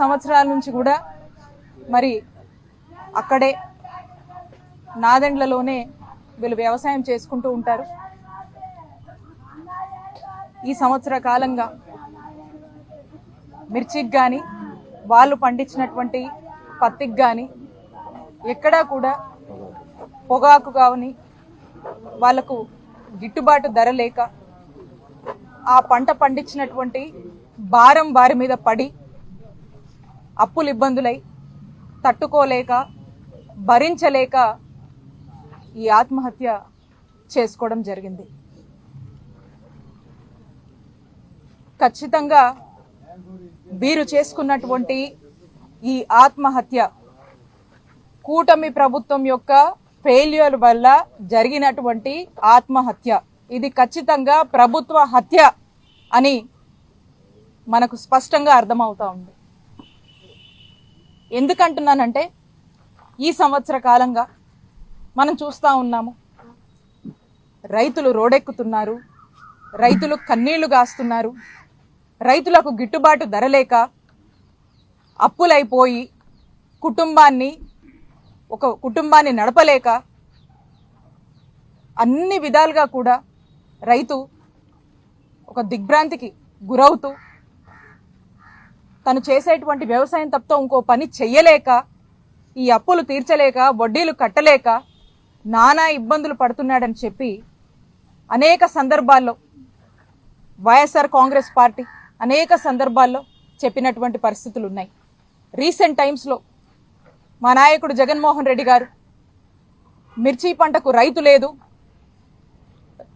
సంవత్సరాల నుంచి కూడా మరి అక్కడే నాదెండ్లలోనే వీళ్ళు వ్యవసాయం చేసుకుంటూ ఉంటారు. ఈ సంవత్సర కాలంగా మిర్చికి కానీ వాళ్ళు పండించినటువంటి పత్తికి కానీ ఎక్కడా కూడా పొగాకు కానీ వాళ్లకు గిట్టుబాటు ధర లేక ఆ పంట పండించినటువంటి భారం వారి మీద పడి అప్పులు ఇబ్బందులై తట్టుకోలేక భరించలేక ఈ ఆత్మహత్య చేసుకోవడం జరిగింది. ఖచ్చితంగా వీరు చేసుకున్నటువంటి ఈ ఆత్మహత్య కూటమి ప్రభుత్వం యొక్క ఫెయిల్యూర్ వల్ల జరిగినటువంటి ఆత్మహత్య. ఇది ఖచ్చితంగా ప్రభుత్వ హత్య అని మనకు స్పష్టంగా అర్థమవుతా ఉంది. ఎందుకంటున్నానంటే ఈ సంవత్సర కాలంగా మనం చూస్తూ ఉన్నాము, రైతులు రోడెక్కుతున్నారు, రైతులు కన్నీళ్లు గాస్తున్నారు, రైతులకు గిట్టుబాటు ధర లేక అప్పులైపోయి కుటుంబాన్ని నడపలేక అన్ని విధాలుగా కూడా రైతు ఒక దిగ్భ్రాంతికి గురవుతూ తను చేసేటువంటి వ్యవసాయం తప్ప ఇంకో పని చెయ్యలేక ఈ అప్పులు తీర్చలేక వడ్డీలు కట్టలేక నానా ఇబ్బందులు పడుతున్నాడని చెప్పి అనేక సందర్భాల్లో వైఎస్ఆర్ కాంగ్రెస్ పార్టీ అనేక సందర్భాల్లో చెప్పినటువంటి పరిస్థితులు ఉన్నాయి. రీసెంట్ టైమ్స్లో మా నాయకుడు జగన్మోహన్ రెడ్డి గారు మిర్చి పంటకు రైతు లేదు,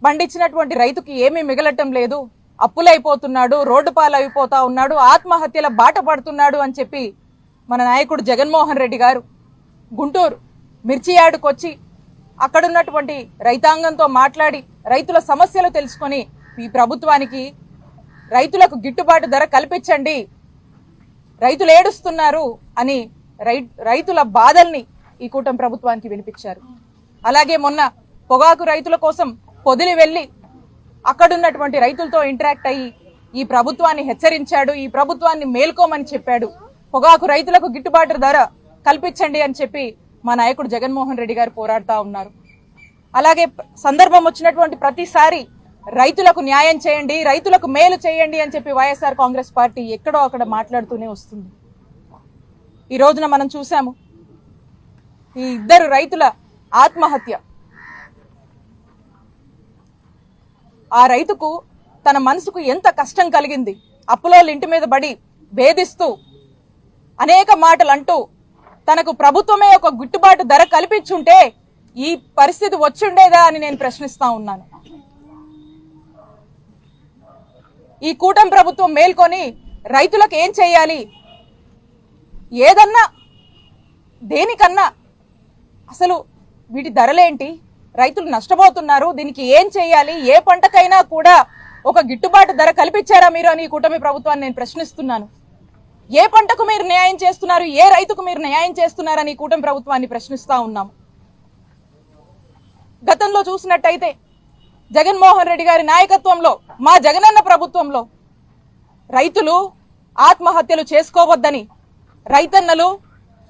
పండించినటువంటి రైతుకి ఏమీ మిగలటం లేదు, అప్పులైపోతున్నాడు, రోడ్డు పాలైపోతా ఉన్నాడు, ఆత్మహత్యల బాట పడుతున్నాడు అని చెప్పి మన నాయకుడు జగన్మోహన్ రెడ్డి గారు గుంటూరు మిర్చి యార్డుకు వచ్చి అక్కడున్నటువంటి రైతాంగంతో మాట్లాడి రైతుల సమస్యలు తెలుసుకొని ఈ ప్రభుత్వానికి రైతులకు గిట్టుబాటు ధర కల్పించండి, రైతులు ఏడుస్తున్నారు అని రైతుల బాధల్ని ఈ కూటమి ప్రభుత్వానికి వినిపించారు. అలాగే మొన్న పొగాకు రైతుల కోసం పొదిలి వెళ్లి అక్కడున్నటువంటి రైతులతో ఇంటరాక్ట్ అయ్యి ఈ ప్రభుత్వాన్ని హెచ్చరించాడు, ఈ ప్రభుత్వాన్ని మేల్కోమని చెప్పాడు, పొగాకు రైతులకు గిట్టుబాటు ధర కల్పించండి అని చెప్పి మా నాయకుడు జగన్మోహన్ రెడ్డి గారు పోరాడుతూ ఉన్నారు. అలాగే సందర్భం వచ్చినటువంటి ప్రతిసారి రైతులకు న్యాయం చేయండి, రైతులకు మేలు చేయండి అని చెప్పి వైఎస్ఆర్ కాంగ్రెస్ పార్టీ ఎక్కడో అక్కడ మాట్లాడుతూనే వస్తుంది. ఈ రోజున మనం చూసాము ఈ ఇద్దరు రైతుల ఆత్మహత్య. ఆ రైతుకు తన మనసుకు ఎంత కష్టం కలిగింది, అప్పులోళ్ళ ఇంటి మీద పడి వేధిస్తూ అనేక మాటలు అంటూ తనకు ప్రభుత్వమే ఒక గిట్టుబాటు ధర కల్పించుంటే ఈ పరిస్థితి వచ్చుండేదా అని నేను ప్రశ్నిస్తా ఉన్నాను. ఈ కూటమి ప్రభుత్వం మేల్కొని రైతులకు ఏం చేయాలి, ఏదన్నా దేనికన్నా అసలు వీటి ధరలేంటి, రైతులు నష్టపోతున్నారు, దీనికి ఏం చేయాలి, ఏ పంటకైనా కూడా ఒక గిట్టుబాటు ధర కల్పించారా మీరు అని ఈ కూటమి ప్రభుత్వాన్ని నేను ప్రశ్నిస్తున్నాను. ఏ పంటకు మీరు న్యాయం చేస్తున్నారు, ఏ రైతుకు మీరు న్యాయం చేస్తున్నారని కూటమి ప్రభుత్వాన్ని ప్రశ్నిస్తా ఉన్నాం. గతంలో చూసినట్టయితే జగన్మోహన్ రెడ్డి గారి నాయకత్వంలో మా జగనన్న ప్రభుత్వంలో రైతులు ఆత్మహత్యలు చేసుకోవద్దని, రైతన్నలు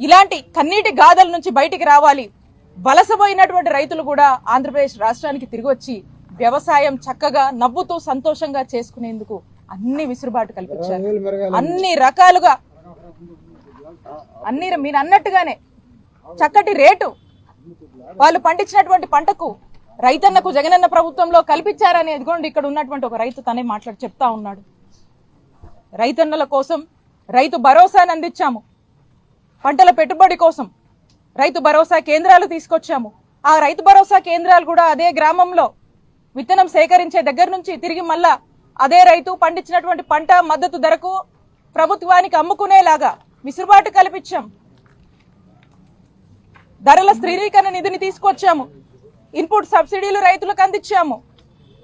ఇలాంటి కన్నీటి గాథల నుంచి బయటికి రావాలి, వలసపోయినటువంటి రైతులు కూడా ఆంధ్రప్రదేశ్ రాష్ట్రానికి తిరిగి వచ్చి వ్యవసాయం చక్కగా నవ్వుతూ సంతోషంగా చేసుకునేందుకు అన్ని విసురుబాటు కల్పించారు. అన్ని రకాలుగా మీరు అన్నట్టుగానే చక్కటి రేటు వాళ్ళు పండించినటువంటి పంటకు రైతన్నకు జగనన్న ప్రభుత్వంలో కల్పించారని ఎదుగుండి ఇక్కడ ఉన్నటువంటి ఒక రైతు తనే మాట్లాడి చెప్తా ఉన్నాడు. రైతన్నల కోసం రైతు భరోసాను అందించాము, పంటల పెట్టుబడి కోసం రైతు భరోసా కేంద్రాలు తీసుకొచ్చాము. ఆ రైతు భరోసా కేంద్రాలు కూడా అదే గ్రామంలో విత్తనం సేకరించే దగ్గర నుంచి తిరిగి మళ్ళా అదే రైతు పండించినటువంటి పంట మద్దతు ధరకు ప్రభుత్వానికి అమ్ముకునేలాగా విసురుబాటు కల్పించాం. ధరల స్థిరీకరణ నిధిని తీసుకొచ్చాము, ఇన్పుట్ సబ్సిడీలు రైతులకు అందించాము,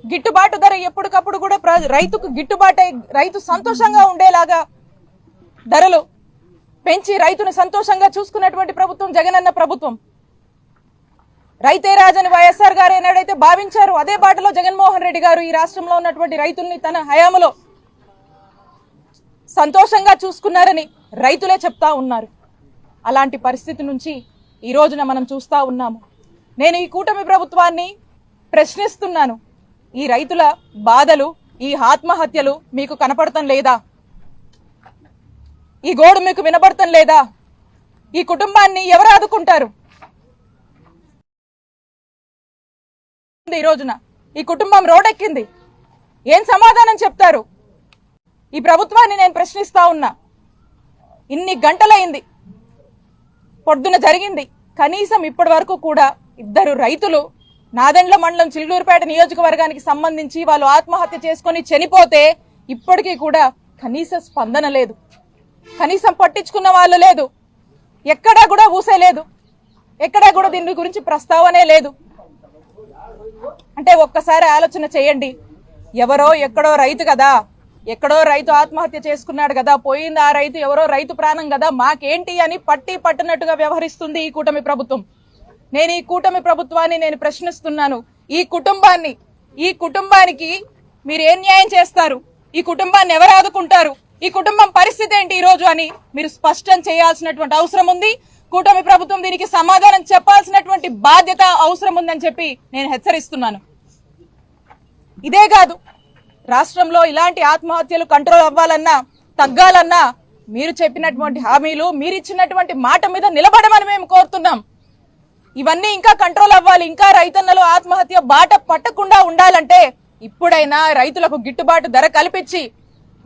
గిట్టుబాటు ధర ఎప్పటికప్పుడు కూడా రైతుకు గిట్టుబాటు రైతు సంతోషంగా ఉండేలాగా ధరలు పెంచి రైతును సంతోషంగా చూసుకున్నటువంటి ప్రభుత్వం జగనన్న ప్రభుత్వం. రైతే రాజని వైఎస్ఆర్ గారు ఏనాడైతే భావించారు అదే బాటలో జగన్మోహన్ రెడ్డి గారు ఈ రాష్ట్రంలో ఉన్నటువంటి రైతుల్ని తన హయాంలో సంతోషంగా చూసుకున్నారని రైతులే చెప్తా ఉన్నారు. అలాంటి పరిస్థితి నుంచి ఈ రోజున మనం చూస్తా ఉన్నాము. నేను ఈ కూటమి ప్రభుత్వాన్ని ప్రశ్నిస్తున్నాను. ఈ రైతుల బాధలు, ఈ ఆత్మహత్యలు మీకు కనపడటం లేదా? ఈ గోడు మీకు వినపడటం లేదా? ఈ కుటుంబాన్ని ఎవరు ఆదుకుంటారు? ఈ రోజున ఈ కుటుంబం రోడ్డెక్కింది. ఏం సమాధానం చెప్తారు? ఈ ప్రభుత్వాన్ని నేను ప్రశ్నిస్తా ఉన్నా. ఇన్ని గంటలైంది, పొద్దున జరిగింది. కనీసం ఇప్పటి వరకు కూడా ఇద్దరు రైతులు నాదెండ్ల మండలం చిలుకూరుపేట నియోజకవర్గానికి సంబంధించి వాళ్ళు ఆత్మహత్య చేసుకుని చనిపోతే ఇప్పటికీ కూడా కనీస స్పందన లేదు, కనీసం పట్టించుకున్న వాళ్ళు లేదు, ఎక్కడా కూడా ఊసేలేదు, ఎక్కడా కూడా దీని గురించి ప్రస్తావనే లేదు. అంటే ఒక్కసారి ఆలోచన చేయండి. ఎవరో ఎక్కడో రైతు కదా, ఎక్కడో రైతు ఆత్మహత్య చేసుకున్నాడు కదా, పోయింది ఆ రైతు, ఎవరో రైతు ప్రాణం కదా, మాకేంటి అని పట్టినట్టుగా వ్యవహరిస్తుంది ఈ కూటమి ప్రభుత్వం. నేను ఈ కూటమి ప్రభుత్వాన్ని నేను ప్రశ్నిస్తున్నాను. ఈ కుటుంబానికి మీరు ఏం న్యాయం చేస్తారు? ఈ కుటుంబాన్ని ఎవరు ఆదుకుంటారు? ఈ కుటుంబం పరిస్థితి ఏంటి ఈ రోజు అని మీరు స్పష్టం చేయాల్సినటువంటి అవసరం ఉంది. కూటమి ప్రభుత్వం దీనికి సమాధానం చెప్పాల్సినటువంటి బాధ్యత అవసరం ఉందని చెప్పి నేను హెచ్చరిస్తున్నాను. ఇదే కాదు, రాష్ట్రంలో ఇలాంటి ఆత్మహత్యలు కంట్రోల్ అవ్వాలన్నా, తగ్గాలన్నా మీరు చెప్పినటువంటి హామీలు, మీరు ఇచ్చినటువంటి మాట మీద నిలబడమని మేము కోరుతున్నాం. ఇవన్నీ ఇంకా కంట్రోల్ అవ్వాలి. ఇంకా రైతన్నలు ఆత్మహత్య బాట పట్టకుండా ఉండాలంటే ఇప్పుడైనా రైతులకు గిట్టుబాటు ధర కల్పించి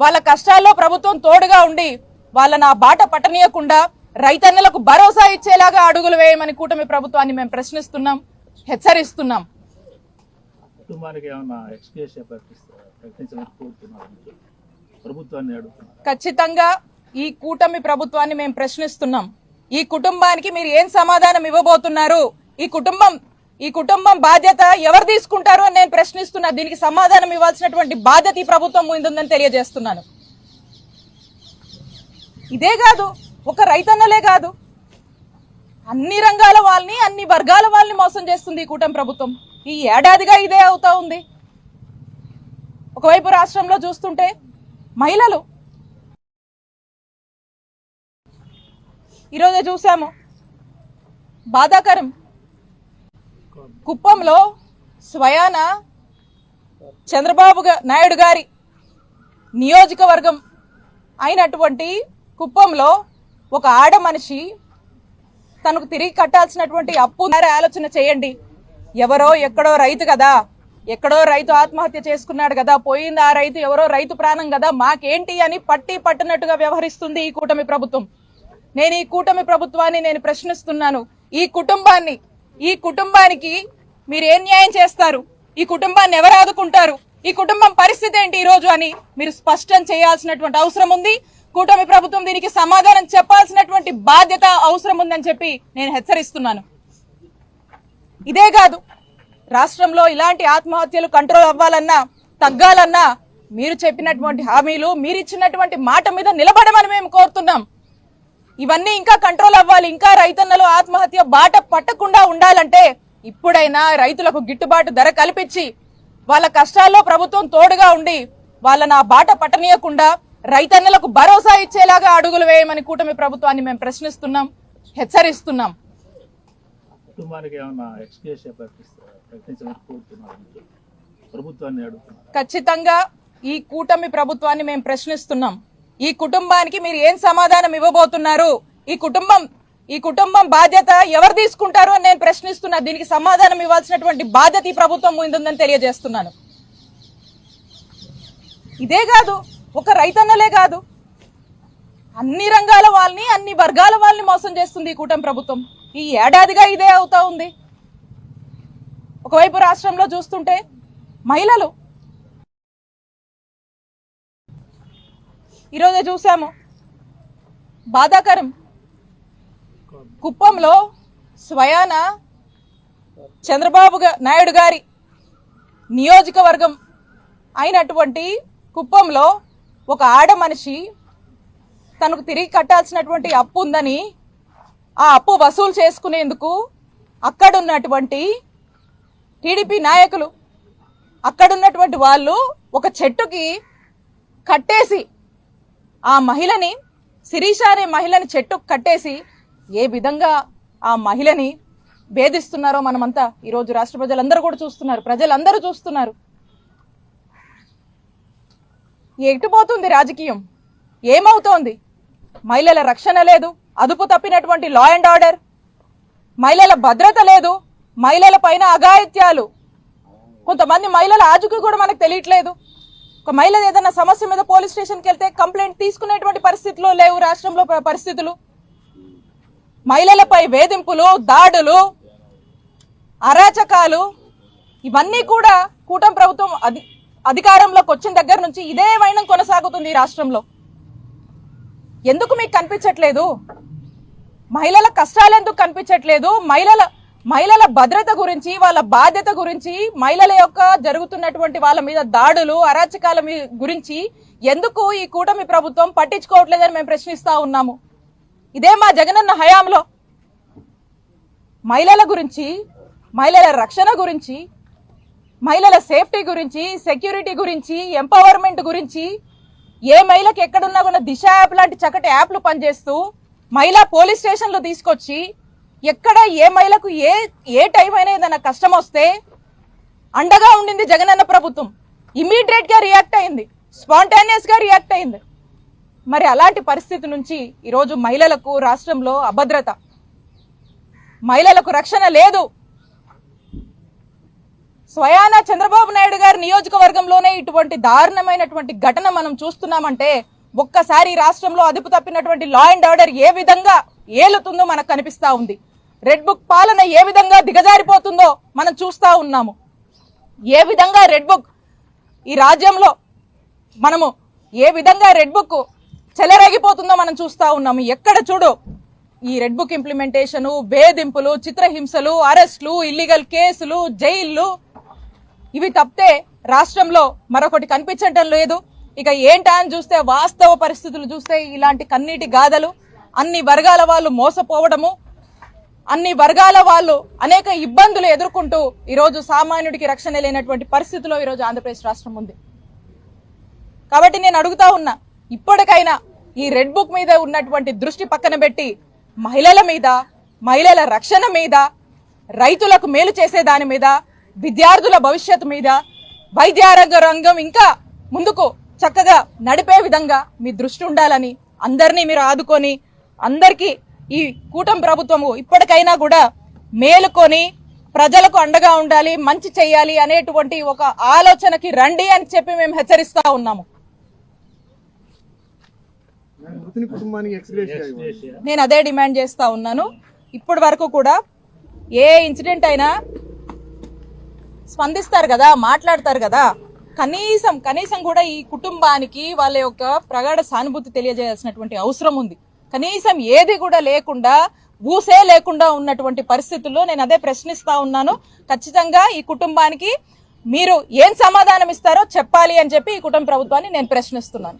వాళ్ళ కష్టాల్లో ప్రభుత్వం తోడుగా ఉండి వాళ్ళని ఆ బాట పట్టనీయకుండా రైతన్నలకు భరోసా ఇచ్చేలాగా అడుగులు వేయమని కూటమి ప్రభుత్వాన్ని మేము ప్రశ్నిస్తున్నాం, హెచ్చరిస్తున్నాం. ఖచ్చితంగా ఈ కూటమి ప్రభుత్వాన్ని మేము ప్రశ్నిస్తున్నాం. ఈ కుటుంబానికి మీరు ఏం సమాధానం ఇవ్వబోతున్నారు? ఈ కుటుంబం బాధ్యత ఎవరు తీసుకుంటారు అని నేను ప్రశ్నిస్తున్నా. దీనికి సమాధానం ఇవ్వాల్సినటువంటి బాధ్యత ఈ ప్రభుత్వం ముందుందని తెలియజేస్తున్నాను. ఇదే కాదు, ఒక రైతన్నలే కాదు, అన్ని రంగాల వాళ్ళని, అన్ని వర్గాల వాళ్ళని మోసం చేస్తుంది ఈ కూటమి ప్రభుత్వం. ఈ ఏడాదిగా ఇదే అవుతా ఉంది. ఒకవైపు రాష్ట్రంలో చూస్తుంటే మహిళలు, ఈరోజే చూసాము, బాధాకరం, కుప్పంలో స్వయాన చంద్రబాబు నాయుడు గారి నియోజకవర్గం అయినటువంటి కుప్పంలో ఒక ఆడ మనిషి తనకు తిరిగి కట్టాల్సినటువంటి అప్పు ఆలోచన చేయండి. ఎవరో ఎక్కడో రైతు కదా, ఎక్కడో రైతు ఆత్మహత్య చేసుకున్నాడు కదా, పోయింది ఆ రైతు, ఎవరో రైతు ప్రాణం కదా, మాకేంటి అని పట్టినట్టుగా వ్యవహరిస్తుంది ఈ కూటమి ప్రభుత్వం. నేను ఈ కూటమి ప్రభుత్వాన్ని నేను ప్రశ్నిస్తున్నాను. ఈ కుటుంబానికి మీరు ఏం న్యాయం చేస్తారు? ఈ కుటుంబాన్ని ఎవరు ఆదుకుంటారు? ఈ కుటుంబం పరిస్థితి ఏంటి ఈ రోజు అని మీరు స్పష్టం చేయాల్సినటువంటి అవసరం ఉంది. కూటమి ప్రభుత్వం దీనికి సమాధానం చెప్పాల్సినటువంటి బాధ్యత అవసరం ఉందని చెప్పి నేను హెచ్చరిస్తున్నాను. ఇదే కాదు, రాష్ట్రంలో ఇలాంటి ఆత్మహత్యలు కంట్రోల్ అవ్వాలన్నా, తగ్గాలన్నా మీరు చెప్పినటువంటి హామీలు, మీరు ఇచ్చినటువంటి మాట మీద నిలబడమని మేము కోరుతున్నాం. ఇవన్నీ ఇంకా కంట్రోల్ అవ్వాలి. ఇంకా రైతన్నలు ఆత్మహత్య బాట పట్టకుండా ఉండాలంటే ఇప్పుడైనా రైతులకు గిట్టుబాటు ధర కల్పించి వాళ్ళ కష్టాల్లో ప్రభుత్వం తోడుగా ఉండి వాళ్ళని ఆ బాట పట్టనీయకుండా రైతన్నలకు భరోసా ఇచ్చేలాగా అడుగులు వేయమని కూటమి ప్రభుత్వాన్ని మేము ప్రశ్నిస్తున్నాం, హెచ్చరిస్తున్నాం. ఖచ్చితంగా ఈ కూటమి ప్రభుత్వాన్ని మేము ప్రశ్నిస్తున్నాం. ఈ కుటుంబానికి మీరు ఏం సమాధానం ఇవ్వబోతున్నారు? ఈ కుటుంబం బాధ్యత ఎవరు తీసుకుంటారు అని నేను ప్రశ్నిస్తున్నా. దీనికి సమాధానం ఇవ్వాల్సినటువంటి బాధ్యత ఈ ప్రభుత్వం ముందుందని తెలియజేస్తున్నాను. ఇదే కాదు, ఒక రైతన్నలే కాదు, అన్ని రంగాల వాళ్ళని, అన్ని వర్గాల వాళ్ళని మోసం చేస్తుంది ఈ కూటమి ప్రభుత్వం. ఈ ఏడాదిగా ఇదే అవుతా ఉంది. ఒకవైపు రాష్ట్రంలో చూస్తుంటే మహిళలు, ఈరోజే చూసాము, బాధాకరం, కుప్పంలో స్వయాన చంద్రబాబు నాయుడు గారి నియోజకవర్గం అయినటువంటి కుప్పంలో ఒక ఆడ మనిషి తనకు తిరిగి కట్టాల్సినటువంటి అప్పు ఉందని ఆ అప్పు వసూలు చేసుకునేందుకు అక్కడున్నటువంటి టీడీపీ నాయకులు, అక్కడున్నటువంటి వాళ్ళు ఒక చెట్టుకి కట్టేసి ఆ మహిళని శిరీష అనే మహిళని చెట్టు కట్టేసి ఏ విధంగా ఆ మహిళని భేదిస్తున్నారో మనమంతా ఈరోజు రాష్ట్ర ప్రజలందరూ కూడా చూస్తున్నారు, ప్రజలందరూ చూస్తున్నారు. ఎటుపోతుంది రాజకీయం? ఏమవుతోంది? మహిళల రక్షణ లేదు, అదుపు తప్పినటువంటి లా అండ్ ఆర్డర్, మహిళల భద్రత లేదు, మహిళల పైన అఘాయిత్యాలు, కొంతమంది మహిళల ఆజుకు కూడా మనకు తెలియట్లేదు. ఒక మహిళ ఏదైనా సమస్య మీద పోలీస్ స్టేషన్కి వెళ్తే కంప్లైంట్ తీసుకునేటువంటి పరిస్థితులు లేవు రాష్ట్రంలో పరిస్థితులు. మహిళలపై వేధింపులు, దాడులు, అరాచకాలు ఇవన్నీ కూడా కూటమి ప్రభుత్వం అధికారంలోకి వచ్చిన దగ్గర నుంచి ఇదే వైనం కొనసాగుతుంది ఈ రాష్ట్రంలో. ఎందుకు మీకు కనిపించట్లేదు? మహిళల కష్టాలు ఎందుకు కనిపించట్లేదు? మహిళల భద్రత గురించి, వాళ్ళ బాధ్యత గురించి, మహిళల యొక్క జరుగుతున్నటువంటి వాళ్ళ మీద దాడులు, అరాచకాల గురించి ఎందుకు ఈ కూటమి ప్రభుత్వం పట్టించుకోవట్లేదని మేము ప్రశ్నిస్తా ఉన్నాము. ఇదే మా జగనన్న హయాంలో మహిళల గురించి, మహిళల రక్షణ గురించి, మహిళల సేఫ్టీ గురించి, సెక్యూరిటీ గురించి, ఎంపవర్మెంట్ గురించి, ఏ మహిళకి ఎక్కడున్నా కూడా దిశ యాప్ లాంటి చక్కటి యాప్లు పనిచేస్తూ మహిళా పోలీస్ స్టేషన్లు తీసుకొచ్చి ఎక్కడ ఏ మహిళకు ఏ టైం అయినా ఏదైనా కష్టం వస్తే అండగా ఉండింది జగనన్న ప్రభుత్వం. ఇమీడియట్ గా రియాక్ట్ అయింది, స్పాంటేనియస్ గా రియాక్ట్ అయింది. మరి అలాంటి పరిస్థితి నుంచి ఈరోజు మహిళలకు రాష్ట్రంలో అభద్రత, మహిళలకు రక్షణ లేదు. స్వయాన చంద్రబాబు నాయుడు గారి నియోజకవర్గంలోనే ఇటువంటి దారుణమైనటువంటి ఘటన మనం చూస్తున్నామంటే ఒక్కసారి రాష్ట్రంలో అదుపు తప్పినటువంటి లా అండ్ ఆర్డర్ ఏ విధంగా ఏలుతుందో మనకు కనిపిస్తా ఉంది. రెడ్ బుక్ పాలన ఏ విధంగా దిగజారిపోతుందో మనం చూస్తా ఉన్నాము. ఏ విధంగా రెడ్ బుక్ ఈ రాజ్యంలో మనము ఏ విధంగా రెడ్ బుక్ చెలరేగిపోతుందో మనం చూస్తా ఉన్నాము. ఎక్కడ చూడు ఈ రెడ్ బుక్ ఇంప్లిమెంటేషను, వేధింపులు, చిత్రహింసలు, అరెస్టులు, ఇల్లీగల్ కేసులు, జైళ్లు, ఇవి తప్పితే రాష్ట్రంలో మరొకటి కనిపించటం లేదు. ఇక ఏంటా అని చూస్తే వాస్తవ పరిస్థితులు చూస్తే ఇలాంటి కన్నీటి గాథలు, అన్ని వర్గాల వాళ్ళు మోసపోవడము, అన్ని వర్గాల వాళ్ళు అనేక ఇబ్బందులు ఎదుర్కొంటూ ఈరోజు సామాన్యుడికి రక్షణ లేనటువంటి పరిస్థితిలో ఈరోజు ఆంధ్రప్రదేశ్ రాష్ట్రం ఉంది. కాబట్టి నేను అడుగుతా ఉన్నా, ఇప్పటికైనా ఈ రెడ్ బుక్ మీద ఉన్నటువంటి దృష్టి పక్కన పెట్టి మహిళల మీద, మహిళల రక్షణ మీద, రైతులకు మేలు చేసే దాని మీద, విద్యార్థుల భవిష్యత్తు మీద, వైద్యారోగ్య రంగం ఇంకా ముందుకు చక్కగా నడిపే విధంగా మీ దృష్టి ఉండాలని, అందరినీ మీరు ఆదుకొని అందరికీ ఈ కూటమి ప్రభుత్వము ఇప్పటికైనా కూడా మేలుకొని ప్రజలకు అండగా ఉండాలి, మంచి చేయాలి అనేటువంటి ఒక ఆలోచనకి రండి అని చెప్పి మేము హెచ్చరిస్తా ఉన్నాము. నేను అదే డిమాండ్ చేస్తా ఉన్నాను. ఇప్పటి వరకు కూడా ఏ ఇన్సిడెంట్ అయినా స్పందిస్తారు కదా, మాట్లాడతారు కదా, కనీసం కూడా ఈ కుటుంబానికి వాళ్ళ యొక్క ప్రగాఢ సానుభూతి తెలియజేయాల్సినటువంటి అవసరం ఉంది. కనీసం ఏది కూడా లేకుండా, ఊసే లేకుండా ఉన్నటువంటి పరిస్థితుల్లో నేను అదే ప్రశ్నిస్తా ఉన్నాను. ఖచ్చితంగా ఈ కుటుంబానికి మీరు ఏం సమాధానం ఇస్తారో చెప్పాలి అని చెప్పి ఈ కుటుంబ ప్రభుత్వాన్ని నేను ప్రశ్నిస్తున్నాను.